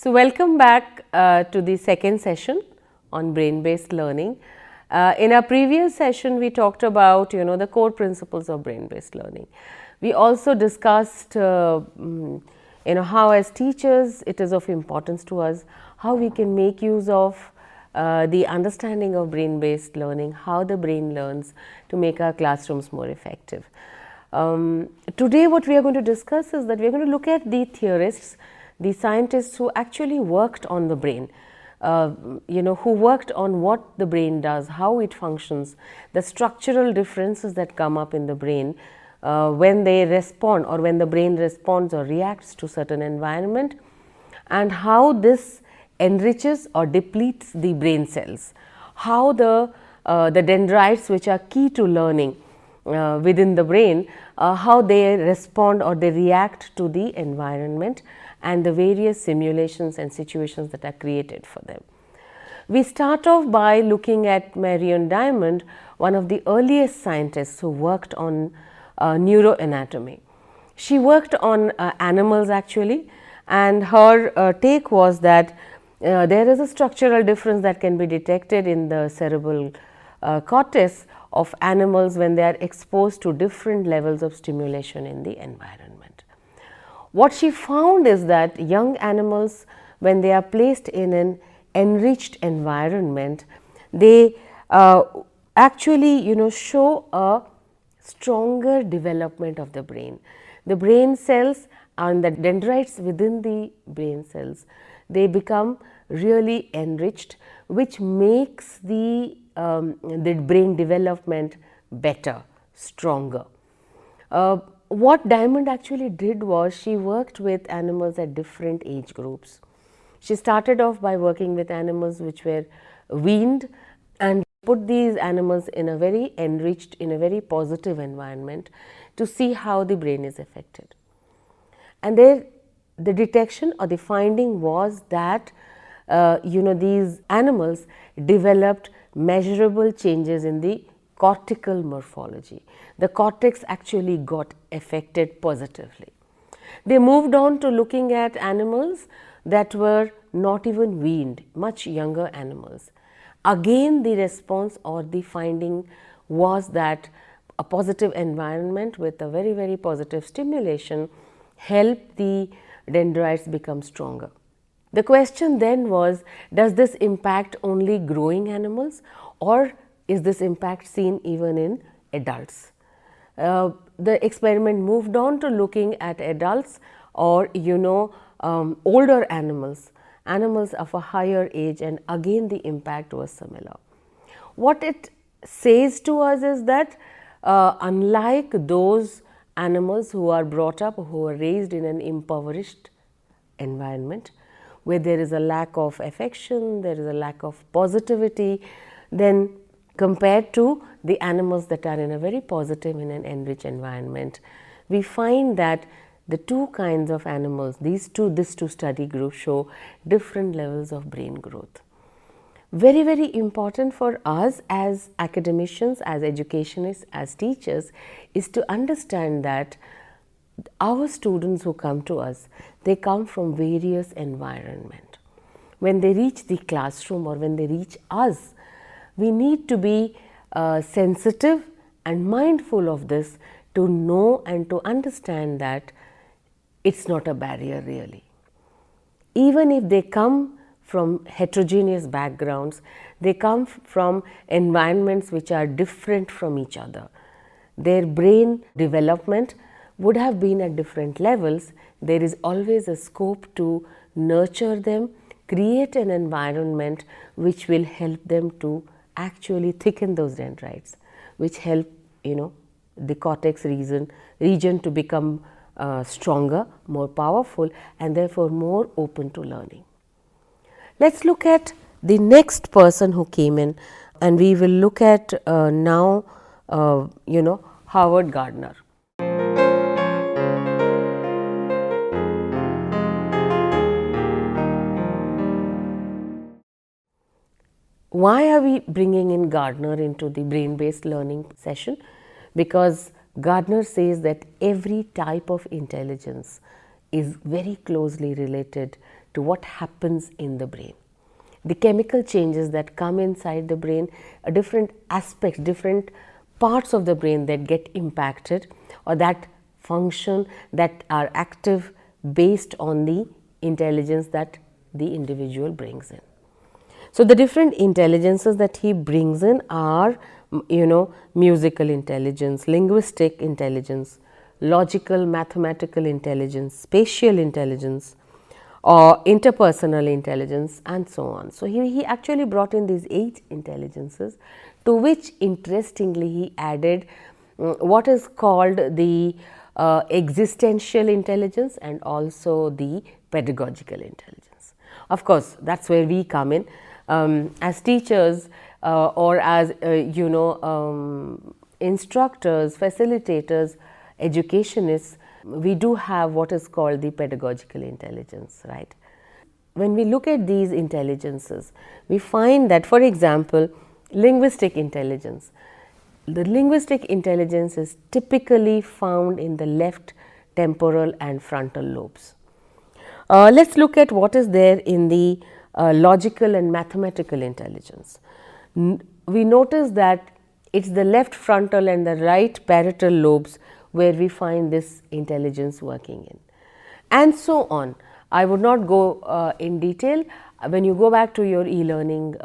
So, welcome back to the second session on brain-based learning. In our previous session, we talked about the core principles of brain-based learning. We also discussed how as teachers it is of importance to us how we can make use of the understanding of brain-based learning, how the brain learns to make our classrooms more effective. Today what we are going to discuss is that we are going to look at the theorists, the scientists who actually worked on the brain, who worked on what the brain does, how it functions, the structural differences that come up in the brain when they respond or when the brain responds or reacts to certain environment, and how this enriches or depletes the brain cells, how the dendrites, which are key to learning within the brain, how they respond or they react to the environment and the various simulations and situations that are created for them. We start off by looking at Marion Diamond, one of the earliest scientists who worked on neuroanatomy. She worked on animals actually, and her take was that there is a structural difference that can be detected in the cerebral cortex of animals when they are exposed to different levels of stimulation in the environment. What she found is that young animals, when they are placed in an enriched environment, they actually show a stronger development of the brain. The brain cells and the dendrites within the brain cells, they become really enriched, which makes the brain development better, stronger. What Diamond actually did was she worked with animals at different age groups. She started off by working with animals which were weaned and put these animals in a very enriched, in a very positive environment to see how the brain is affected. And there the detection or the finding was that these animals developed measurable changes in the cortical morphology. The cortex actually got affected positively. They moved on to looking at animals that were not even weaned, much younger animals. Again, the response or the finding was that a positive environment with a very, very positive stimulation helped the dendrites become stronger. The question then was, does this impact only growing animals, or is this impact seen even in adults? The experiment moved on to looking at adults or older animals, animals of a higher age, and again the impact was similar. What it says to us is that unlike those animals who are brought up, who are raised in an impoverished environment where there is a lack of affection, there is a lack of positivity, then compared to the animals that are in a very positive, in an enriched environment, we find that the two kinds of animals, these two study groups show different levels of brain growth. Very, very important for us as academicians, as educationists, as teachers is to understand that our students who come to us, they come from various environments. When they reach the classroom or when they reach us, we need to be sensitive and mindful of this to know and to understand that it's not a barrier really. Even if they come from heterogeneous backgrounds, they come from environments which are different from each other. Their brain development would have been at different levels. There is always a scope to nurture them, create an environment which will help them to actually thicken those dendrites, which help the cortex region to become stronger, more powerful, and therefore more open to learning. Let's look at the next person who came in, and we will look at now Howard Gardner. Why are we bringing in Gardner into the brain-based learning session? Because Gardner says that every type of intelligence is very closely related to what happens in the brain. The chemical changes that come inside the brain, different aspects, different parts of the brain that get impacted or that function, that are active based on the intelligence that the individual brings in. So, the different intelligences that he brings in are, musical intelligence, linguistic intelligence, logical, mathematical intelligence, spatial intelligence, or interpersonal intelligence, and so on. So, he actually brought in these 8 intelligences, to which interestingly he added what is called the existential intelligence and also the pedagogical intelligence. Of course, that is where we come in. As teachers or as instructors, facilitators, educationists, we do have what is called the pedagogical intelligence, right. When we look at these intelligences, we find that, for example, linguistic intelligence. The linguistic intelligence is typically found in the left temporal and frontal lobes. Let's look at what is there in the logical and mathematical intelligence. We notice that it's the left frontal and the right parietal lobes where we find this intelligence working in, and so on. I would not go in detail. When you go back to your e-learning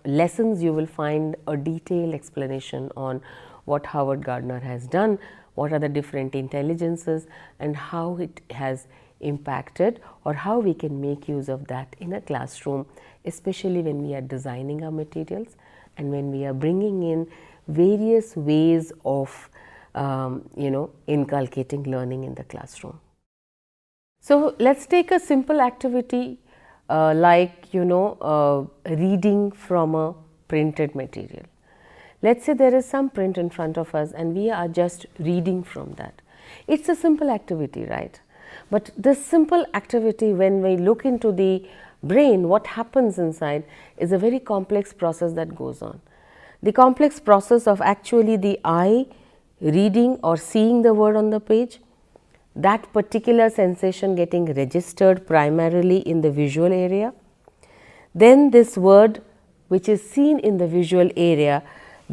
lessons, you will find a detailed explanation on what Howard Gardner has done, what are the different intelligences, and how it has impacted, or how we can make use of that in a classroom, especially when we are designing our materials and when we are bringing in various ways of inculcating learning in the classroom. So, let us take a simple activity like reading from a printed material. Let us say there is some print in front of us and we are just reading from that. It is a simple activity, right? But this simple activity, when we look into the brain, what happens inside is a very complex process that goes on. The complex process of actually the eye reading or seeing the word on the page, that particular sensation getting registered primarily in the visual area. Then this word which is seen in the visual area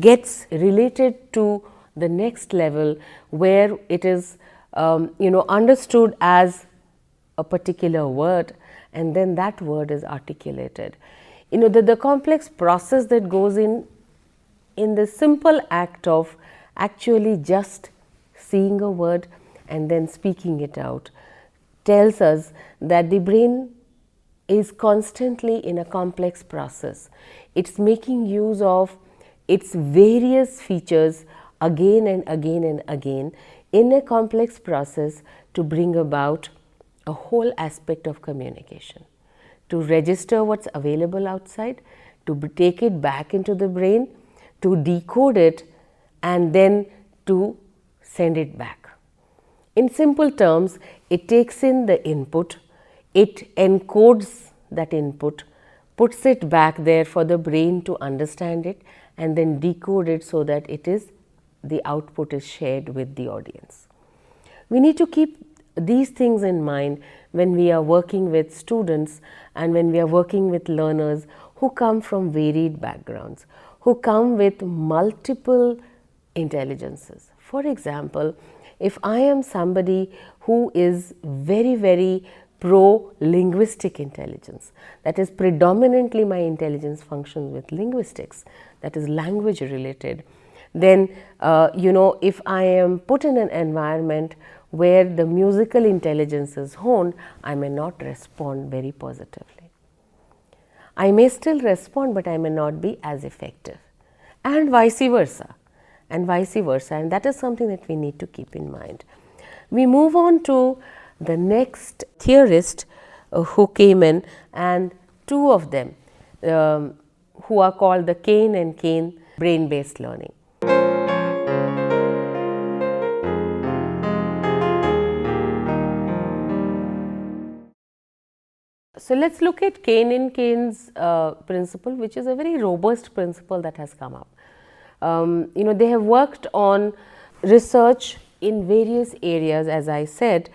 gets related to the next level where it is understood as a particular word, and then that word is articulated. The complex process that goes in the simple act of actually just seeing a word and then speaking it out tells us that the brain is constantly in a complex process. It's making use of its various features again and again and again in a complex process to bring about a whole aspect of communication, to register what's available outside, to take it back into the brain, to decode it, and then to send it back. In simple terms, it takes in the input, it encodes that input, puts it back there for the brain to understand it, and then decode it so that the output is shared with the audience. We need to keep these things in mind when we are working with students and when we are working with learners who come from varied backgrounds, who come with multiple intelligences. For example, if I am somebody who is very, very pro-linguistic intelligence, that is predominantly my intelligence functions with linguistics, that is language related, then if I am put in an environment where the musical intelligence is honed, I may not respond very positively. I may still respond, but I may not be as effective, and vice versa, and that is something that we need to keep in mind. We move on to the next theorist who came in, and two of them who are called the Canaan Canes brain-based learning. So, let us look at Canaan Canes principle, which is a very robust principle that has come up. They have worked on research in various areas, as I said,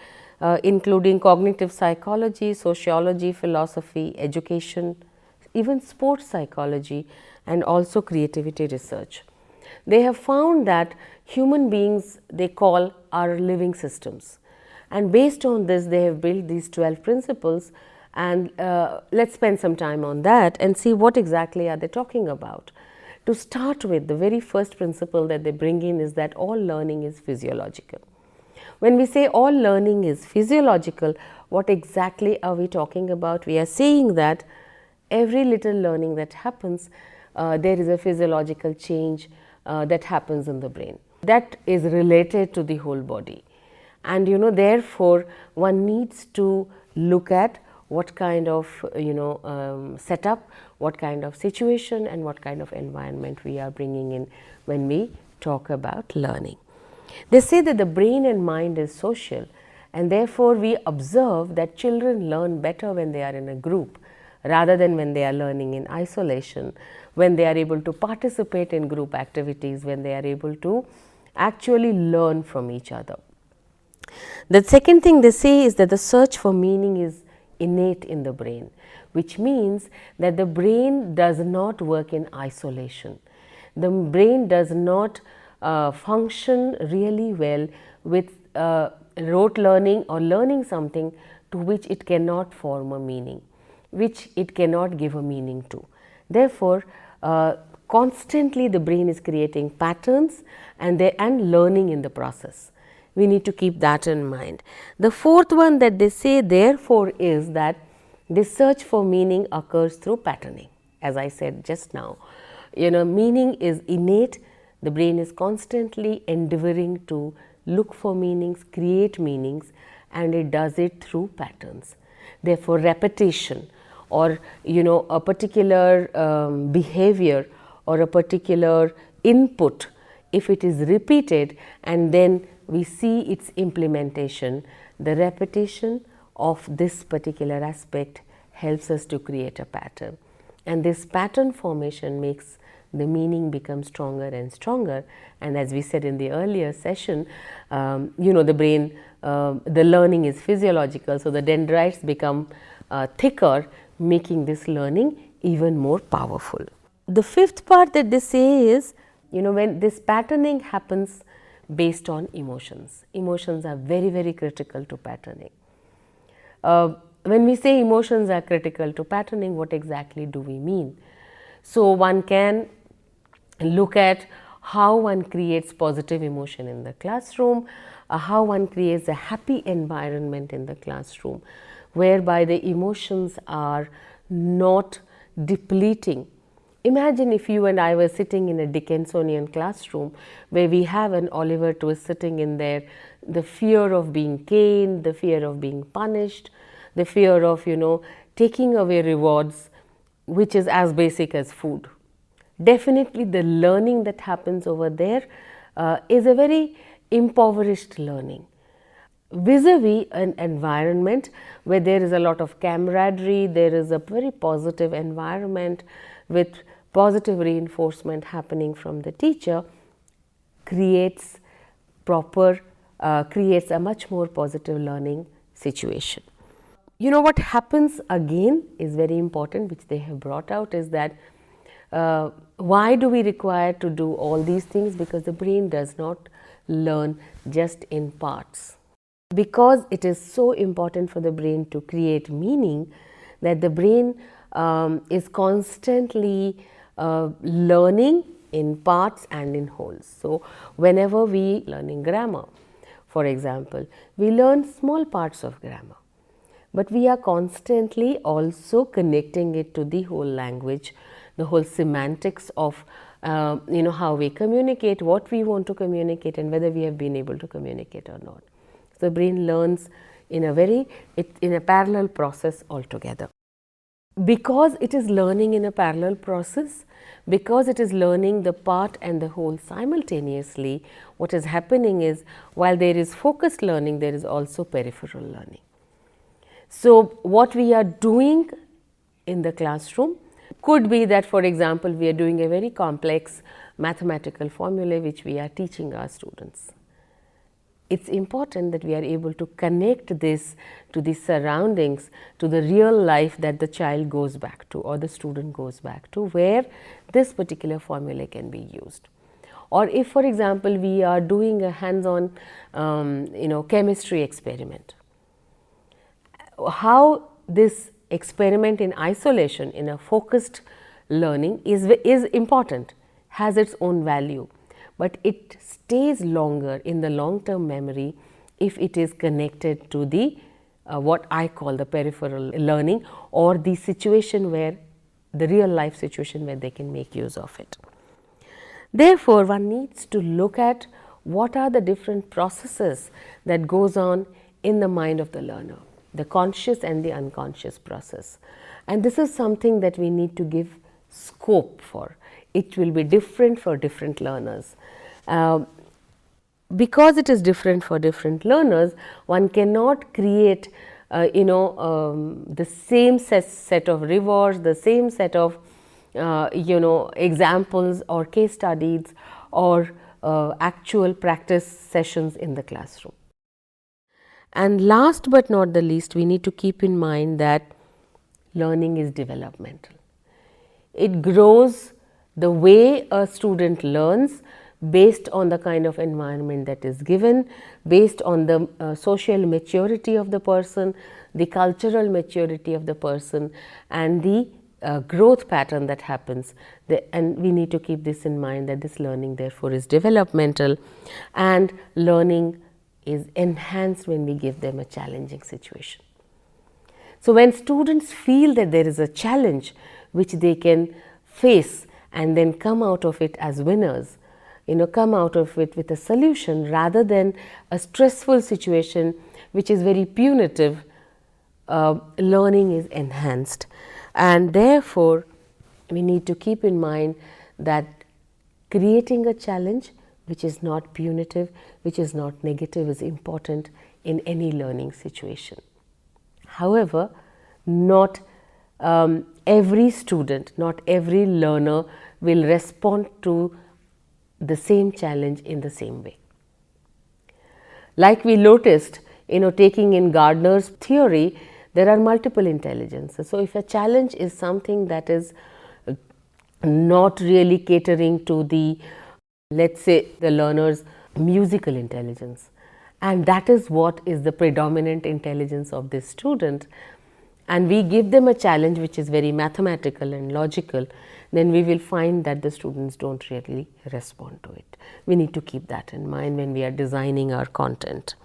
including cognitive psychology, sociology, philosophy, education, even sports psychology, and also creativity research. They have found that human beings, they call, are living systems, and based on this they have built these 12 principles, and let's spend some time on that and see what exactly are they talking about. To start with, the very first principle that they bring in is that all learning is physiological. When we say all learning is physiological, what exactly are we talking about? We are saying that every little learning that happens, there is a physiological change that happens in the brain that is related to the whole body. And therefore one needs to look at what kind of setup, what kind of situation, and what kind of environment we are bringing in when we talk about learning. They say that the brain and mind is social, and therefore we observe that children learn better when they are in a group rather than when they are learning in isolation, when they are able to participate in group activities, when they are able to actually learn from each other. The second thing they say is that the search for meaning is innate in the brain, which means that the brain does not work in isolation. The brain does not function really well with rote learning or learning something to which it cannot form a meaning, which it cannot give a meaning to. Therefore, constantly the brain is creating patterns and learning in the process. We need to keep that in mind. The fourth one that they say therefore is that this search for meaning occurs through patterning. As I said just now, meaning is innate. The brain is constantly endeavoring to look for meanings, create meanings, and it does it through patterns. Therefore, repetition or a particular behavior or a particular input, if it is repeated and then we see its implementation, the repetition of this particular aspect helps us to create a pattern, and this pattern formation makes the meaning become stronger and stronger. And as we said in the earlier session, the brain, the learning is physiological, so the dendrites become thicker, making this learning even more powerful. The fifth part that they say is, when this patterning happens based on emotions. Emotions are very, very critical to patterning. When we say emotions are critical to patterning, what exactly do we mean? So one can look at how one creates positive emotion in the classroom, how one creates a happy environment in the classroom, whereby the emotions are not depleting. Imagine if you and I were sitting in a Dickinsonian classroom where we have an Oliver Twist sitting in there, the fear of being caned, the fear of being punished, the fear of, taking away rewards, which is as basic as food. Definitely the learning that happens over there is a very impoverished learning. Vis-a-vis an environment where there is a lot of camaraderie, there is a very positive environment with positive reinforcement happening from the teacher, creates a much more positive learning situation. What happens again is very important, which they have brought out, is that why do we require to do all these things? Because the brain does not learn just in parts. Because it is so important for the brain to create meaning, that the brain is constantly learning in parts and in wholes. So whenever we learning grammar, for example, we learn small parts of grammar, but we are constantly also connecting it to the whole language, the whole semantics of how we communicate, what we want to communicate, and whether we have been able to communicate or not. So the brain learns in a parallel process altogether. Because it is learning in a parallel process, because it is learning the part and the whole simultaneously, what is happening is, while there is focused learning, there is also peripheral learning. So what we are doing in the classroom could be that, for example, we are doing a very complex mathematical formula which we are teaching our students. it's important that we are able to connect this to the surroundings, to the real life that the child goes back to or the student goes back to, where this particular formula can be used. Or if, for example, we are doing a hands-on chemistry experiment, how this experiment in isolation, in a focused learning is important, has its own value, but it stays longer in the long-term memory if it is connected to the what I call the peripheral learning, or the situation where the real life situation where they can make use of it. Therefore, one needs to look at what are the different processes that goes on in the mind of the learner, the conscious and the unconscious process. And this is something that we need to give scope for. It will be different for different learners. Because it is different for different learners, one cannot create the same set of rewards, the same set of examples or case studies or actual practice sessions in the classroom. And last but not the least, we need to keep in mind that learning is developmental. It grows the way a student learns based on the kind of environment that is given, based on the social maturity of the person, the cultural maturity of the person, and the growth pattern that happens. And we need to keep this in mind, that this learning therefore is developmental, and learning is enhanced when we give them a challenging situation. So when students feel that there is a challenge which they can face and then come out of it as winners, come out of it with a solution rather than a stressful situation which is very punitive, learning is enhanced. And therefore, we need to keep in mind that creating a challenge which is not punitive, which is not negative, is important in any learning situation. However, not every student, not every learner will respond to the same challenge in the same way. Like we noticed, taking in Gardner's theory, there are multiple intelligences. So if a challenge is something that is not really catering to the, let's say, the learner's musical intelligence, and that is what is the predominant intelligence of this student, and we give them a challenge which is very mathematical and logical, then we will find that the students don't really respond to it. We need to keep that in mind when we are designing our content.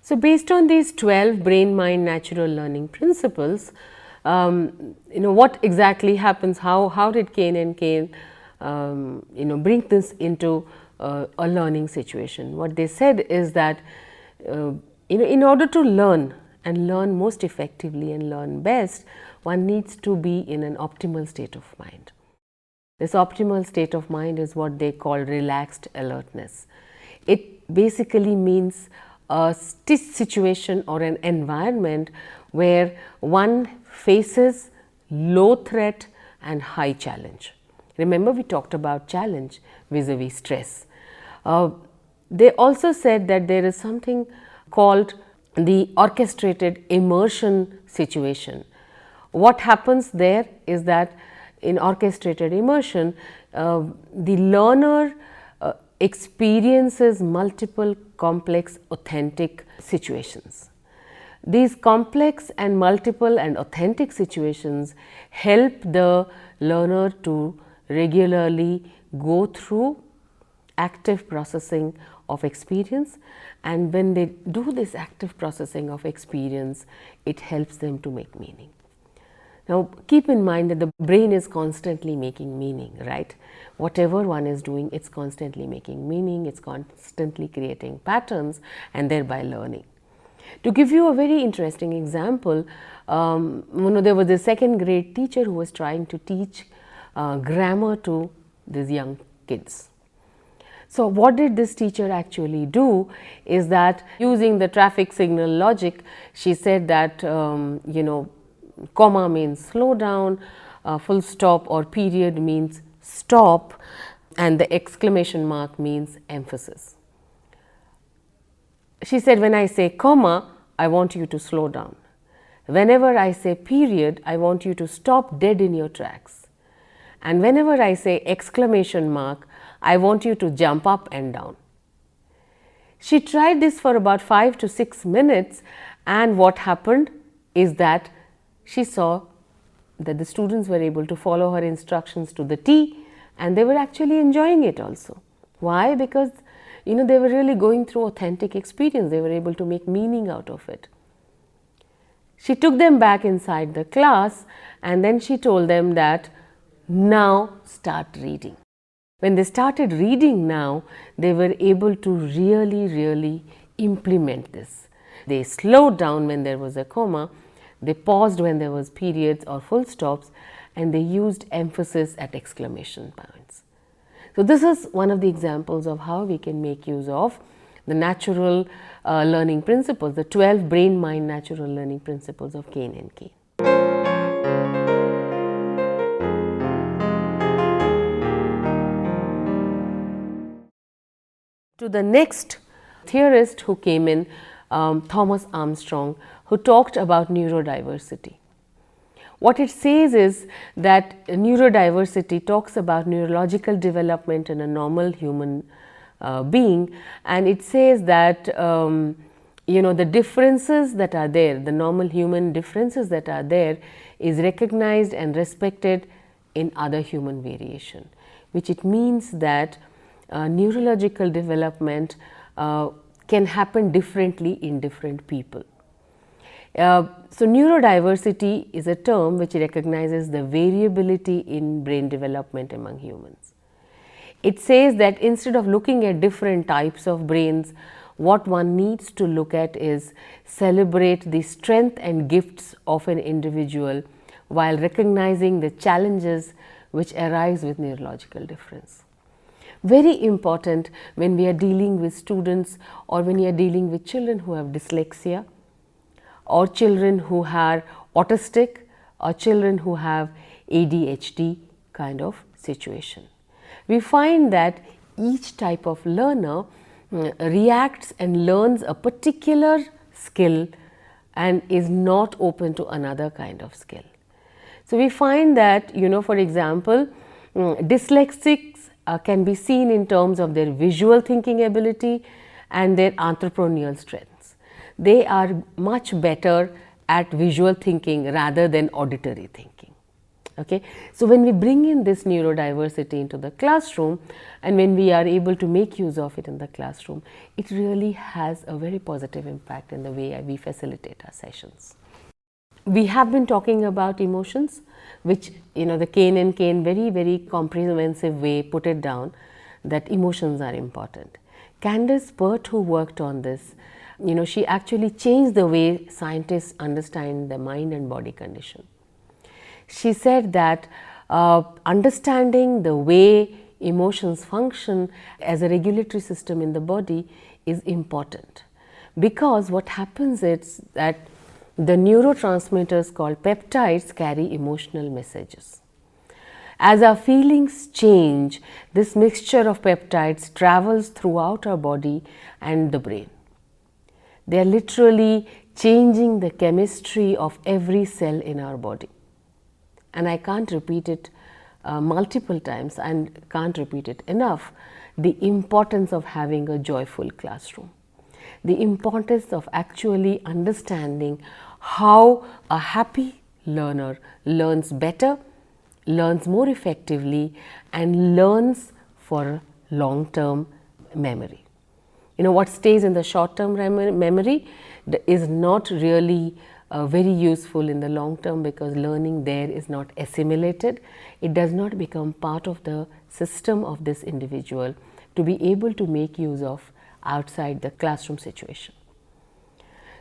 So based on these 12 brain, mind, natural learning principles, what exactly happens, how did Canaan Canes bring this into a learning situation? What they said is that in order to learn and learn most effectively and learn best, one needs to be in an optimal state of mind. This optimal state of mind is what they call relaxed alertness. It basically means a situation or an environment where one faces low threat and high challenge. Remember, we talked about challenge vis-a-vis stress. They also said that there is something called the orchestrated immersion situation. What happens there is that in orchestrated immersion, the learner experiences multiple complex authentic situations. These complex and multiple and authentic situations help the learner to regularly go through active processing of experience, and when they do this active processing of experience, it helps them to make meaning. Now, keep in mind that the brain is constantly making meaning, right? Whatever one is doing, it's constantly making meaning, it's constantly creating patterns and thereby learning. To give you a very interesting example, there was a second grade teacher who was trying to teach grammar to these young kids. So what did this teacher actually do is that, using the traffic signal logic, she said that comma means slow down, full stop or period means stop, and the exclamation mark means emphasis. She said, when I say comma, I want you to slow down. Whenever I say period, I want you to stop dead in your tracks. And whenever I say exclamation mark, I want you to jump up and down. She tried this for about 5 to 6 minutes, and what happened is that she saw that the students were able to follow her instructions to the T, and they were actually enjoying it also. Why? Because they were really going through authentic experience. They were able to make meaning out of it. She took them back inside the class, and then she told them that now start reading. When they started reading now, they were able to really implement this. They slowed down when there was a comma, they paused when there was periods or full stops, and they used emphasis at exclamation points. So this is one of the examples of how we can make use of the natural learning principles, the 12 brain-mind natural learning principles of Canaan Canes. To the next theorist who came in, Thomas Armstrong, who talked about neurodiversity. What it says is that neurodiversity talks about neurological development in a normal human being, and it says that the differences that are there, the normal human differences that are there, is recognized and respected in other human variation, which it means that neurological development can happen differently in different people. So neurodiversity is a term which recognizes the variability in brain development among humans. It says that instead of looking at different types of brains, what one needs to look at is celebrate the strength and gifts of an individual while recognizing the challenges which arise with neurological difference. Very important when we are dealing with students or when you are dealing with children who have dyslexia, or children who are autistic, or children who have ADHD kind of situation. We find that each type of learner reacts and learns a particular skill and is not open to another kind of skill. So we find that, for example, dyslexics can be seen in terms of their visual thinking ability and their entrepreneurial strengths. They are much better at visual thinking rather than auditory thinking. Okay? So when we bring in this neurodiversity into the classroom, and when we are able to make use of it in the classroom, it really has a very positive impact in the way we facilitate our sessions. We have been talking about emotions, which the Canaan Canes very comprehensive way put it down that emotions are important. Candace Pert, who worked on this, she actually changed the way scientists understand the mind and body condition. She said that understanding the way emotions function as a regulatory system in the body is important, because what happens is that the neurotransmitters called peptides carry emotional messages. As our feelings change, this mixture of peptides travels throughout our body and the brain. They are literally changing the chemistry of every cell in our body. And I can't repeat it multiple times and can't repeat it enough, the importance of having a joyful classroom. The importance of actually understanding how a happy learner learns better, learns more effectively, and learns for long-term memory. What stays in the short-term memory is not really very useful in the long term, because learning there is not assimilated. It does not become part of the system of this individual to be able to make use of outside the classroom situation.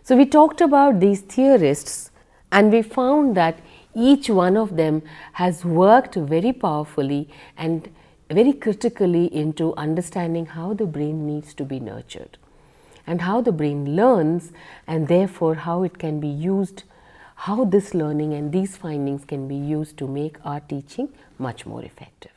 So we talked about these theorists, and we found that each one of them has worked very powerfully and very critically into understanding how the brain needs to be nurtured and how the brain learns, and therefore how it can be used, how this learning and these findings can be used to make our teaching much more effective.